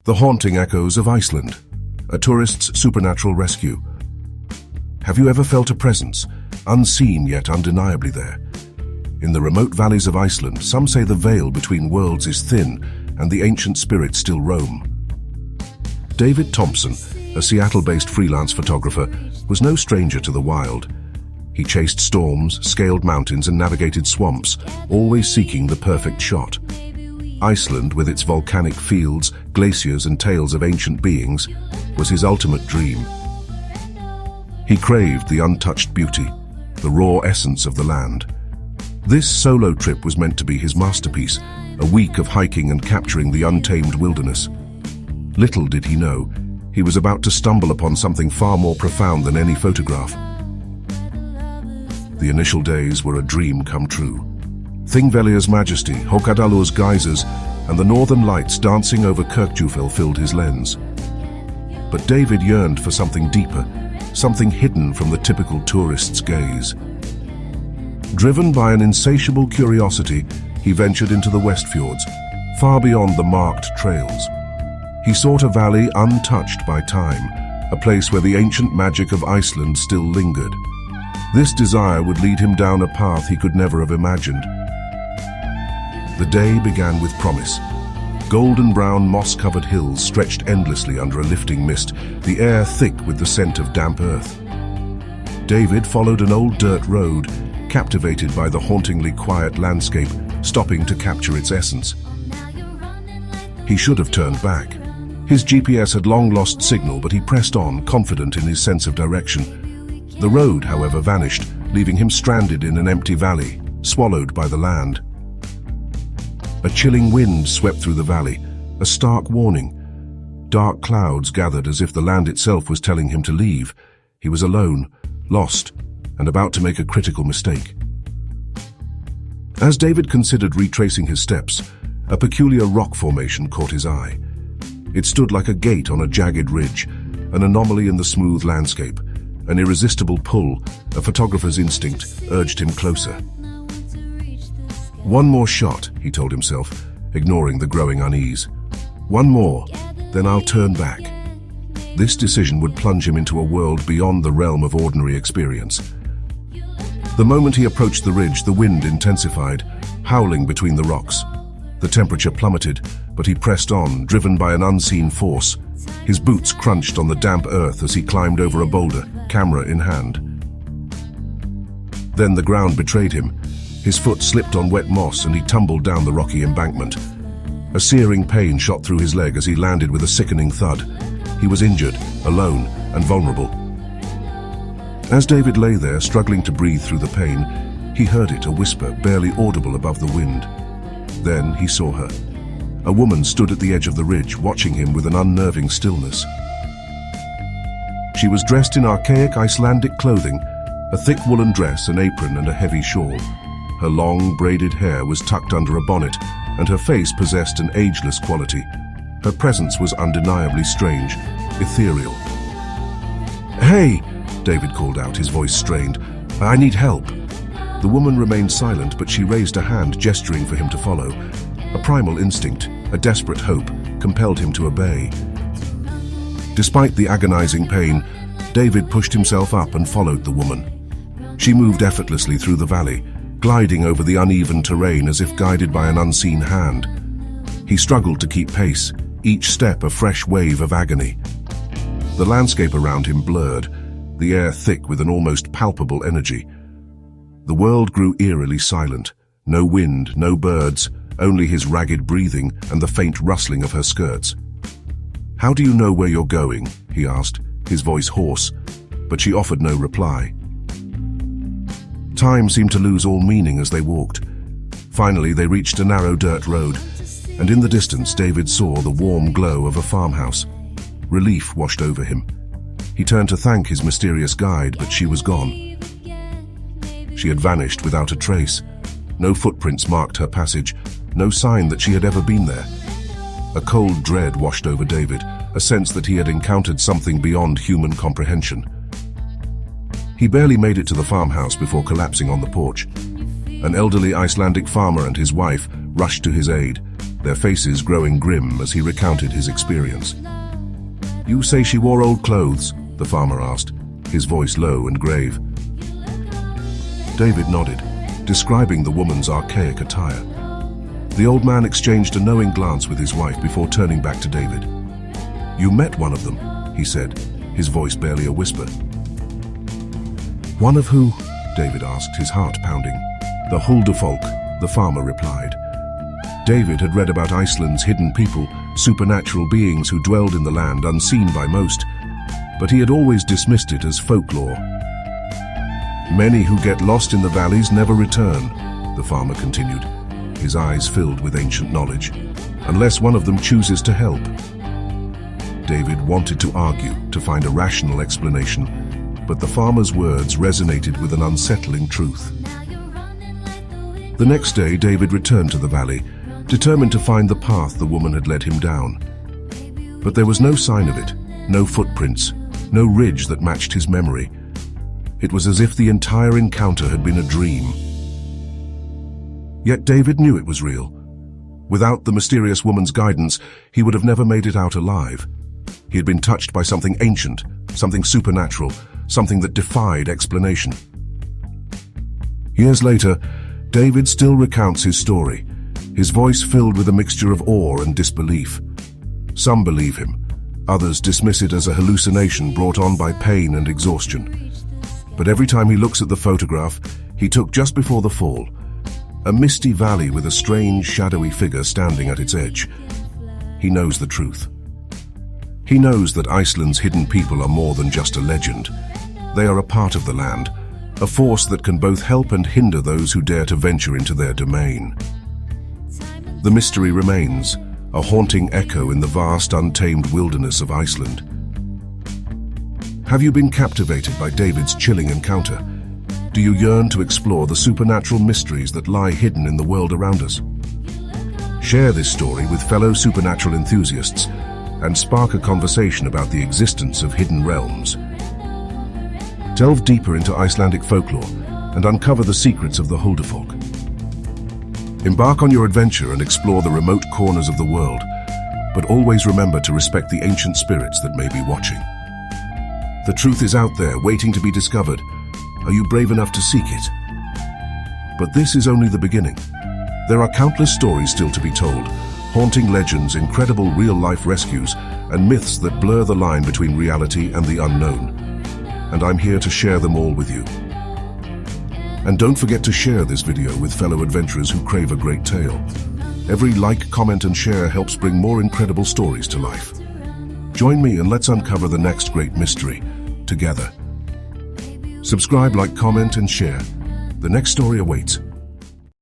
The haunting echoes of Iceland, a tourist's supernatural rescue. Have you ever felt a presence, unseen yet undeniably there? In the remote valleys of Iceland, some say the veil between worlds is thin and the ancient spirits still roam. David Thompson, a Seattle-based freelance photographer, was no stranger to the wild. He chased storms, scaled mountains and navigated swamps, always seeking the perfect shot. Iceland, with its volcanic fields, glaciers and tales of ancient beings, was his ultimate dream. He craved the untouched beauty, the raw essence of the land. This solo trip was meant to be his masterpiece, a week of hiking and capturing the untamed wilderness. Little did he know, he was about to stumble upon something far more profound than any photograph. The initial days were a dream come true. Thingvellia's majesty, Hokkaido's geysers, and the northern lights dancing over Kirkjufell filled his lens. But David yearned for something deeper, something hidden from the typical tourist's gaze. Driven by an insatiable curiosity, he ventured into the West Fjords, far beyond the marked trails. He sought a valley untouched by time, a place where the ancient magic of Iceland still lingered. This desire would lead him down a path he could never have imagined. The day began with promise. Golden brown moss-covered hills stretched endlessly under a lifting mist, the air thick with the scent of damp earth. David followed an old dirt road, captivated by the hauntingly quiet landscape, stopping to capture its essence. He should have turned back. His GPS had long lost signal, but he pressed on, confident in his sense of direction. The road, however, vanished, leaving him stranded in an empty valley, swallowed by the land. A chilling wind swept through the valley, a stark warning. Dark clouds gathered as if the land itself was telling him to leave. He was alone, lost, and about to make a critical mistake. As David considered retracing his steps, a peculiar rock formation caught his eye. It stood like a gate on a jagged ridge, an anomaly in the smooth landscape. An irresistible pull, a photographer's instinct, urged him closer. One more shot, he told himself, ignoring the growing unease. One more, then I'll turn back. This decision would plunge him into a world beyond the realm of ordinary experience. The moment he approached the ridge, the wind intensified, howling between the rocks. The temperature plummeted, but he pressed on, driven by an unseen force. His boots crunched on the damp earth as he climbed over a boulder, camera in hand. Then the ground betrayed him. His foot slipped on wet moss and he tumbled down the rocky embankment. A searing pain shot through his leg as he landed with a sickening thud. He was injured, alone, and vulnerable. As David lay there, struggling to breathe through the pain, he heard it, a whisper, barely audible above the wind. Then he saw her. A woman stood at the edge of the ridge, watching him with an unnerving stillness. She was dressed in archaic Icelandic clothing, a thick woolen dress, an apron, and a heavy shawl. Her long, braided hair was tucked under a bonnet, and her face possessed an ageless quality. Her presence was undeniably strange, ethereal. "Hey!" David called out, his voice strained. "I need help." The woman remained silent, but she raised a hand, gesturing for him to follow. A primal instinct, a desperate hope, compelled him to obey. Despite the agonizing pain, David pushed himself up and followed the woman. She moved effortlessly through the valley, gliding over the uneven terrain as if guided by an unseen hand. He struggled to keep pace, each step a fresh wave of agony. The landscape around him blurred, the air thick with an almost palpable energy. The world grew eerily silent. No wind, no birds, only his ragged breathing and the faint rustling of her skirts. "How do you know where you're going?" he asked, his voice hoarse, but she offered no reply. Time seemed to lose all meaning as they walked. Finally, they reached a narrow dirt road, and in the distance David saw the warm glow of a farmhouse. Relief washed over him. He turned to thank his mysterious guide, but she was gone. She had vanished without a trace. No footprints marked her passage, no sign that she had ever been there. A cold dread washed over David, a sense that he had encountered something beyond human comprehension. He barely made it to the farmhouse before collapsing on the porch. An elderly Icelandic farmer and his wife rushed to his aid. their faces growing grim as he recounted his experience. "You say she wore old clothes?" the farmer asked, his voice low and grave. David nodded, describing the woman's archaic attire. The old man exchanged a knowing glance with his wife before turning back to David. "You met one of them," he said, his voice barely a whisper. "One of who?" David asked, his heart pounding. "The Huldufolk," the farmer replied. David had read about Iceland's hidden people, supernatural beings who dwelled in the land unseen by most, but he had always dismissed it as folklore. "Many who get lost in the valleys never return," the farmer continued, his eyes filled with ancient knowledge, "unless one of them chooses to help." David wanted to argue, to find a rational explanation, but the farmer's words resonated with an unsettling truth. The next day, David returned to the valley, determined to find the path the woman had led him down. But there was no sign of it, no footprints, no ridge that matched his memory. It was as if the entire encounter had been a dream. Yet David knew it was real. Without the mysterious woman's guidance, he would have never made it out alive. He had been touched by something ancient, something supernatural, something that defied explanation. Years later, David still recounts his story, his voice filled with a mixture of awe and disbelief. Some believe him, others dismiss it as a hallucination brought on by pain and exhaustion. But every time he looks at the photograph he took just before the fall, a misty valley with a strange, shadowy figure standing at its edge, he knows the truth. He knows that Iceland's hidden people are more than just a legend. They are a part of the land, a force that can both help and hinder those who dare to venture into their domain. The mystery remains, a haunting echo in the vast, untamed wilderness of Iceland. Have you been captivated by David's chilling encounter? Do you yearn to explore the supernatural mysteries that lie hidden in the world around us? Share this story with fellow supernatural enthusiasts and spark a conversation about the existence of hidden realms. Delve deeper into Icelandic folklore and uncover the secrets of the Huldufolk. Embark on your adventure and explore the remote corners of the world, but always remember to respect the ancient spirits that may be watching. The truth is out there, waiting to be discovered. Are you brave enough to seek it? But this is only the beginning. There are countless stories still to be told, haunting legends, incredible real-life rescues, and myths that blur the line between reality and the unknown. And I'm here to share them all with you. And don't forget to share this video with fellow adventurers who crave a great tale. Every like, comment, and share helps bring more incredible stories to life. Join me and let's uncover the next great mystery together. Subscribe, like, comment, and share. The next story awaits.